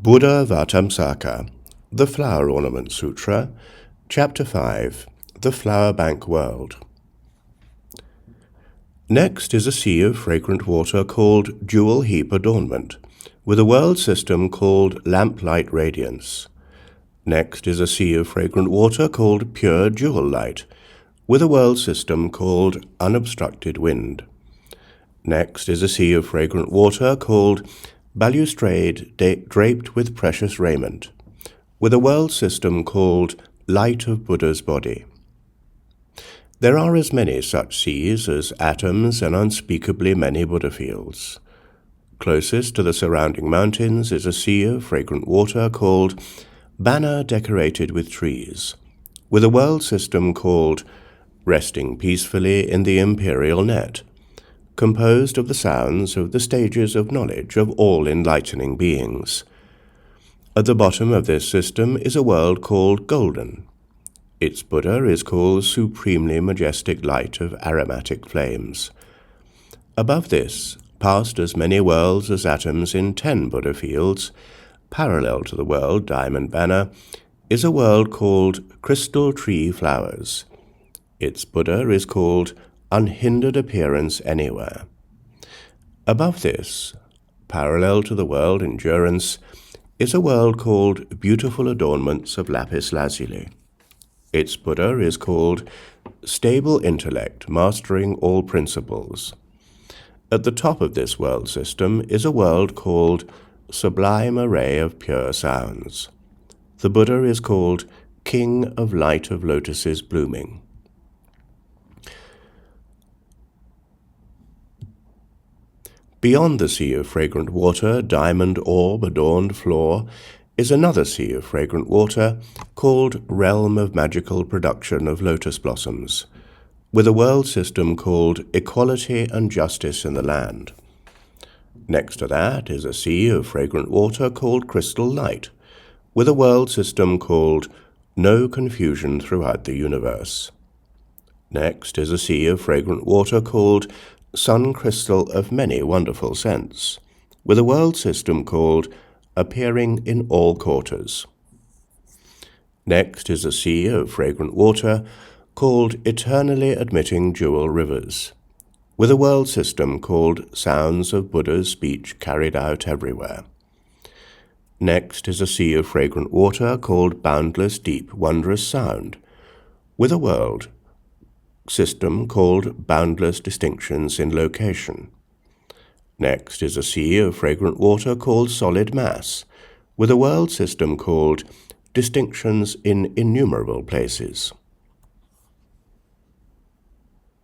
Buddhāvataṃsaka, the Flower Ornament Sutra, Chapter 5, the Flower Bank World. Next is a sea of fragrant water called Jewel Heap Adornment, with a world system called Lamplight Radiance. Next is a sea of fragrant water called Pure Jewel Light, with a world system called Unobstructed Wind. Next is a sea of fragrant water called Balustrade Draped with Precious Raiment, with a world system called Light of Buddha's Body. There are as many such seas as atoms and unspeakably many Buddha fields. Closest to the surrounding mountains is a sea of fragrant water called Banner Decorated with Trees, with a world system called Resting Peacefully in the Imperial Net, composed of the sounds of the stages of knowledge of all enlightening beings. At the bottom of this system is a world called Golden. Its Buddha is called Supremely Majestic Light of Aromatic Flames. Above this, past as many worlds as atoms in 10 Buddha fields, parallel to the world Diamond Banner, is a world called Crystal Tree Flowers. Its Buddha is called Unhindered Appearance Anywhere. Above this, parallel to the world Endurance, is a world called Beautiful Adornments of Lapis Lazuli. Its Buddha is called Stable Intellect Mastering All Principles. At the top of this world system is a world called Sublime Array of Pure Sounds. The Buddha is called King of Light of Lotuses Blooming. Beyond the sea of fragrant water, diamond orb-adorned floor, is another sea of fragrant water called Realm of Magical Production of Lotus Blossoms, with a world system called Equality and Justice in the Land. Next to that is a sea of fragrant water called Crystal Light, with a world system called No Confusion Throughout the Universe. Next is a sea of fragrant water called Sun Crystal of Many Wonderful Scents, with a world system called Appearing in All Quarters. Next is a sea of fragrant water called Eternally Admitting Jewel Rivers, with a world system called Sounds of Buddha's Speech Carried Out Everywhere. Next is a sea of fragrant water called Boundless Deep Wondrous Sound, with a world system called Boundless Distinctions in Location. Next is a sea of fragrant water called Solid Mass, with a world system called Distinctions in Innumerable Places.